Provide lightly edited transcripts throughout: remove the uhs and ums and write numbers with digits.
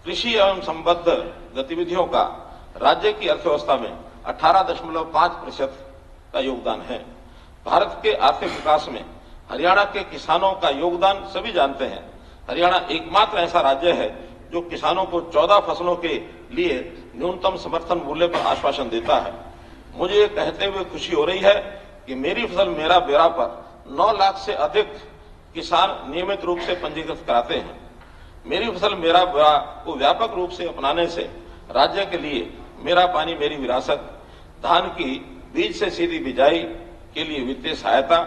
कृषि एवं संबद्ध गतिविधियों का राज्य की अर्थव्यवस्था में 18.5% का योगदान है। भारत के आर्थिक विकास में हरियाणा के किसानों का योगदान सभी जानते हैं। हरियाणा एकमात्र ऐसा राज्य है जो किसानों को 14 फसलों के लिए न्यूनतम समर्थन मूल्य पर आश्वासन देता है। मुझे ये कहते हुए खुशी हो रही है कि मेरी फसल मेरा ब्यौरा पर 9 लाख से अधिक किसान नियमित रूप से पंजीकृत कराते हैं। मेरी फसल मेरा ब्यौरा को व्यापक रूप से अपनाने से राज्य के लिए मेरा पानी मेरी विरासत, धान की बीज से सीधी बिजाई के लिए वित्तीय सहायता,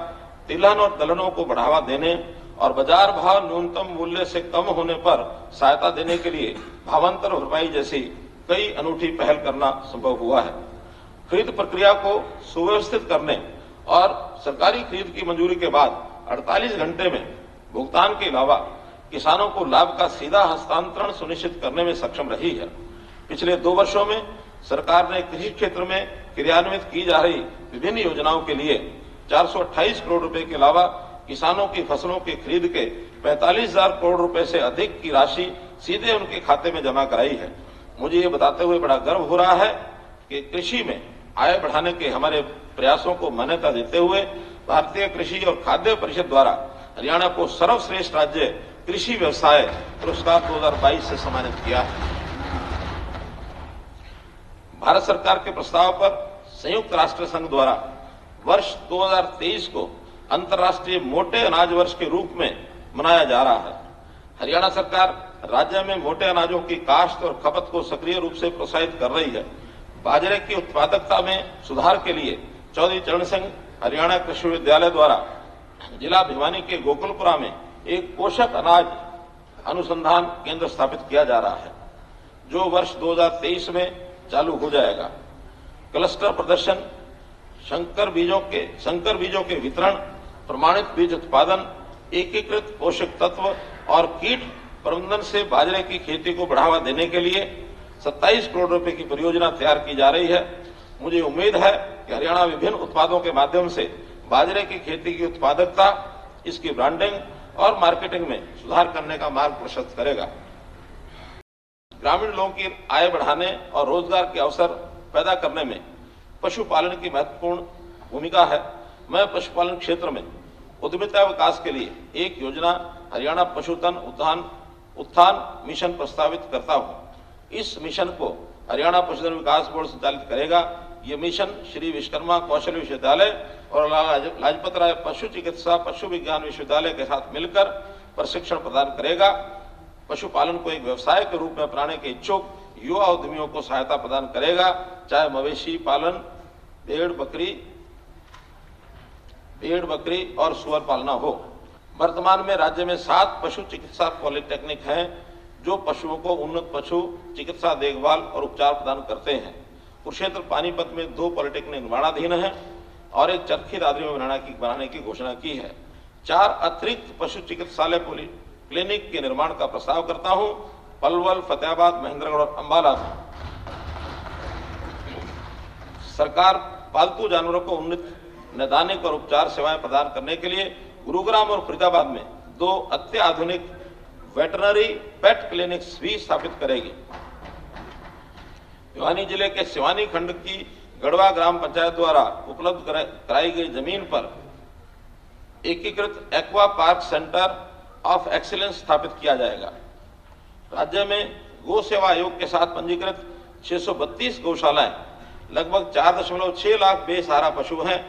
तिलहन और दलहनों को बढ़ावा देने और बाजार भाव न्यूनतम मूल्य से कम होने पर सहायता देने के लिए भावांतर भरपाई जैसी कई अनूठी पहल करना संभव हुआ है। खरीद प्रक्रिया को सुव्यवस्थित करने और सरकारी खरीद की मंजूरी के बाद 48 घंटे में भुगतान के अलावा किसानों को लाभ का सीधा हस्तांतरण सुनिश्चित करने में सक्षम रही है। पिछले 2 वर्षों में सरकार ने कृषि क्षेत्र में क्रियान्वित की जा रही विभिन्न योजनाओं के लिए 428 करोड़ रुपए के अलावा किसानों की फसलों की खरीद के 45,000 करोड़ रुपए से अधिक की राशि सीधे उनके खाते में जमा कराई है। मुझे ये बताते हुए बड़ा गर्व हो रहा है कि कृषि में आय बढ़ाने के हमारे प्रयासों को मान्यता देते हुए भारतीय कृषि और खाद्य परिषद द्वारा हरियाणा को सर्वश्रेष्ठ राज्य कृषि व्यवसाय पुरस्कार 2022 से सम्मानित किया है। भारत सरकार के प्रस्ताव पर संयुक्त राष्ट्र संघ द्वारा वर्ष 2023 को अंतर्राष्ट्रीय मोटे अनाज वर्ष के रूप में मनाया जा रहा है। हरियाणा सरकार राज्य में मोटे अनाजों की काश्त और खपत को सक्रिय रूप से प्रोत्साहित कर रही है। बाजरे की उत्पादकता में सुधार के लिए चौधरी चरण सिंह हरियाणा कृषि विश्वविद्यालय द्वारा जिला भिवानी के गोकुलपुरा में एक पोषक अनाज अनुसंधान केंद्र स्थापित किया जा रहा है, जो वर्ष 2023 में चालू हो जाएगा। क्लस्टर प्रदर्शन, संकर बीजों के वितरण, प्रमाणित बीज उत्पादन, एकीकृत पोषक तत्व और कीट प्रबंधन से बाजरे की खेती को बढ़ावा देने के लिए 27 करोड़ रुपए की परियोजना तैयार की जा रही है। मुझे उम्मीद है कि हरियाणा विभिन्न उत्पादों के माध्यम से बाजरे की खेती की उत्पादकता, इसकी ब्रांडिंग और मार्केटिंग में सुधार करने का मार्ग प्रशस्त करेगा। ग्रामीण लोगों की आय बढ़ाने और रोजगार के अवसर पैदा करने में पशुपालन की महत्वपूर्ण भूमिका है। मैं पशुपालन क्षेत्र में उद्यमिता विकास के लिए एक योजना हरियाणा पशुधन उत्थान मिशन प्रस्तावित करता हूं। इस मिशन को हरियाणा पशुधन विकास बोर्ड संचालित करेगा। ये मिशन श्री विश्वकर्मा कौशल विश्वविद्यालय और लाजपत राय पशु चिकित्सा पशु विज्ञान विश्वविद्यालय के साथ मिलकर प्रशिक्षण प्रदान करेगा। पशुपालन को एक व्यवसाय के रूप में अपनाने के इच्छुक युवा उद्यमियों को सहायता प्रदान करेगा, चाहे मवेशी पालन, भेड़ बकरी और सुअर पालना हो। वर्तमान में राज्य में 7 पशु चिकित्सा पॉलिटेक्निक हैं, जो पशुओं को उन्नत पशु चिकित्सा देखभाल और उपचार प्रदान करते हैं। कुरुक्षेत्र पानीपत में 2 पॉलिटेक्निक निर्माणाधीन हैं और एक चरखी दादरी में बनाने की घोषणा की है। 4 अतिरिक्त पशु चिकित्सालय क्लिनिक के निर्माण का प्रस्ताव करता हूं, पलवल, फतेहाबाद, महेंद्रगढ़ और अंबाला में। सरकार पालतू जानवरों को उन्नत नैदानिक और उपचार सेवाएं प्रदान करने के लिए गुरुग्राम और फरीदाबाद में 2 अत्याधुनिक वेटरनरी पेट क्लिनिक्स भी स्थापित करेगी। भिवानी जिले के सिवानी खंड की गढ़वा ग्राम पंचायत द्वारा उपलब्ध कराई गई जमीन पर एकीकृत aqua park centre of excellence स्थापित किया जाएगा। राज्य में गौ सेवा आयोग के साथ पंजीकृत 632 गौशालाएं, लगभग 4.6 लाख बेसहारा पशु हैं।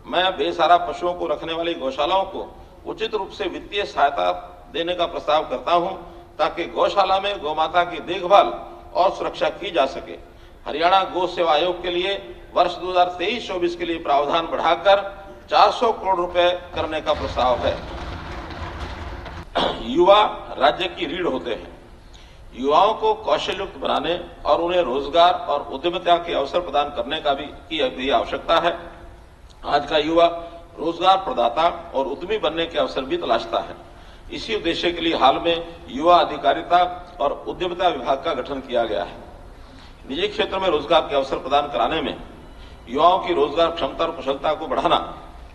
मैं बेसहारा पशुओं को रखने वाली गौशालाओं को उचित रूप से वित्तीय सहायता देने का प्रस्ताव करता हूं, ताकि गौशाला में गौमाता की देखभाल और सुरक्षा की जा सके। हरियाणा गौ सेवा आयोग के लिए वर्ष 2023-24 के लिए प्रावधान बढ़ाकर 400 करोड़ रुपए करने का प्रस्ताव है। युवा राज्य की रीढ़ होते हैं। युवाओं को कौशलयुक्त बनाने और उन्हें रोजगार और उद्यमिता के अवसर प्रदान करने की आवश्यकता है। आज का युवा रोजगार प्रदाता और उद्यमी बनने के अवसर भी तलाशता है। इसी उद्देश्य के लिए हाल में युवा अधिकारिता और उद्यमिता विभाग का गठन किया गया है। निजी क्षेत्र में रोजगार के अवसर प्रदान कराने में युवाओं की रोजगार क्षमता और कुशलता को बढ़ाना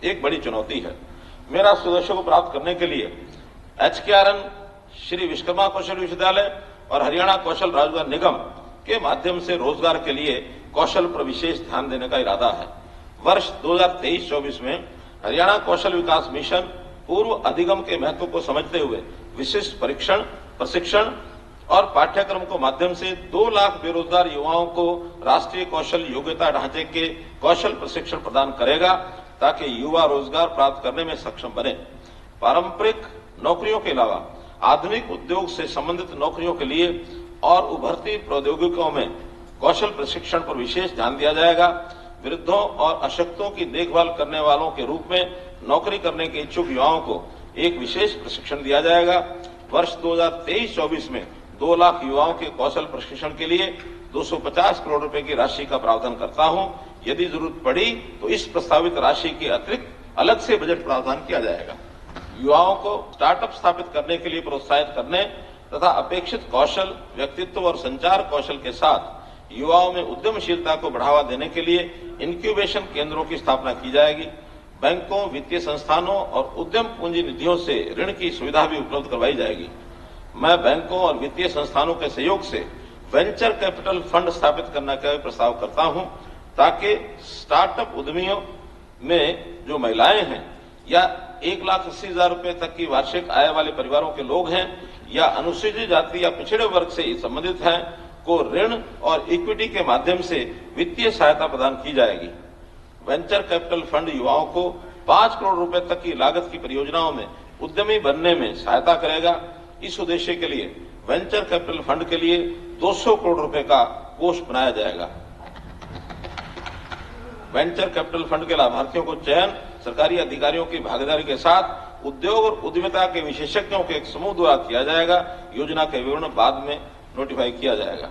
एक बड़ी चुनौती है। मेरा उद्देश्य को प्राप्त करने के लिए HKRN श्री विश्वकर्मा कौशल विश्वविद्यालय और हरियाणा कौशल रोजगार निगम के माध्यम से रोजगार के लिए कौशल पर विशेष ध्यान देने का इरादा है। वर्ष 2023-24 में हरियाणा कौशल विकास मिशन पूर्व अधिगम के महत्व को समझते हुए विशिष्ट परीक्षण, प्रशिक्षण और पाठ्यक्रम के माध्यम से 2 लाख बेरोजगार युवाओं को राष्ट्रीय कौशल योग्यता ढांचे के कौशल प्रशिक्षण प्रदान करेगा, ताकि युवा रोजगार प्राप्त करने में सक्षम बने। पारंपरिक नौकरियों के अलावा आधुनिक उद्योग से संबंधित नौकरियों के लिए और उभरती प्रौद्योगिकियों में कौशल प्रशिक्षण पर विशेष ध्यान दिया जाएगा। वृद्धों और अशक्तों की देखभाल करने वालों के रूप में नौकरी करने के इच्छुक युवाओं को एक विशेष प्रशिक्षण दिया जाएगा। वर्ष 2023-24 में 2 लाख युवाओं के कौशल प्रशिक्षण के लिए 250 करोड़ रुपए की राशि का प्रावधान करता हूं। यदि जरूरत पड़ी तो इस प्रस्तावित राशि के अतिरिक्त अलग से बजट प्रावधान किया जाएगा। युवाओं को स्टार्टअप स्थापित करने के लिए प्रोत्साहित करने तथा अपेक्षित कौशल, व्यक्तित्व और संचार कौशल के साथ युवाओं में उद्यमशीलता को बढ़ावा देने के लिए इंक्यूबेशन केंद्रों की स्थापना की जाएगी। बैंकों, वित्तीय संस्थानों और उद्यम पूंजी निधियों से ऋण की सुविधा भी उपलब्ध करवाई जाएगी। मैं बैंकों और वित्तीय संस्थानों के सहयोग से वेंचर कैपिटल फंड स्थापित करने का प्रस्ताव करता हूं, ताकि स्टार्टअप उद्यमियों में जो महिलाएं हैं या 1,80,000 रुपए तक की वार्षिक आय वाले परिवारों के लोग हैं या अनुसूचित जाति या पिछड़े वर्ग से संबंधित हैं को ऋण और इक्विटी के माध्यम से वित्तीय सहायता प्रदान की जाएगी। वेंचर कैपिटल फंड युवाओं को 5 करोड़ रुपए तक की लागत की परियोजनाओं में उद्यमी बनने में सहायता करेगा। इस उद्देश्य के लिए वेंचर कैपिटल फंड के लिए 200 करोड़ रुपए का कोष बनाया जाएगा। वेंचर कैपिटल फंड के लाभार्थियों को चयन सरकारी अधिकारियों की भागीदारी के साथ उद्योग और उद्यमिता के विशेषज्ञों के एक समूह द्वारा किया जाएगा। योजना के विवरण बाद में नोटिफाई किया जाएगा।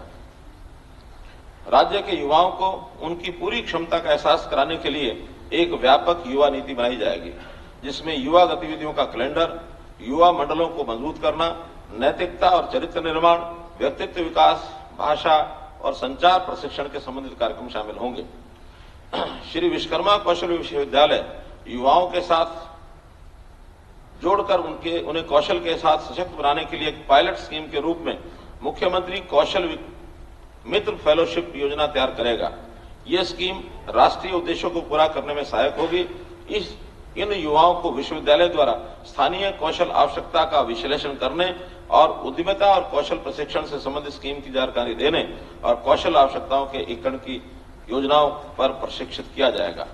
राज्य के युवाओं को उनकी पूरी क्षमता का एहसास कराने के लिए एक व्यापक युवा नीति बनाई जाएगी, जिसमें युवा गतिविधियों का कैलेंडर, युवा मंडलों को मजबूत करना, नैतिकता और चरित्र निर्माण, व्यक्तित्व विकास, भाषा और संचार प्रशिक्षण के संबंधित कार्यक्रम शामिल होंगे। श्री विश्वकर्मा कौशल विश्वविद्यालय युवाओं के साथ जोड़कर उन्हें कौशल के साथ सशक्त बनाने के लिए एक पायलट स्कीम के रूप में मुख्यमंत्री कौशल मित्र फेलोशिप योजना तैयार करेगा। यह स्कीम राष्ट्रीय उद्देश्यों को पूरा करने में सहायक होगी। इन युवाओं को विश्वविद्यालय द्वारा स्थानीय कौशल आवश्यकता का विश्लेषण करने और उद्यमिता और कौशल प्रशिक्षण से संबंधित स्कीम की जानकारी देने और कौशल आवश्यकताओं के एकड़ की योजनाओं पर प्रशिक्षित किया जाएगा।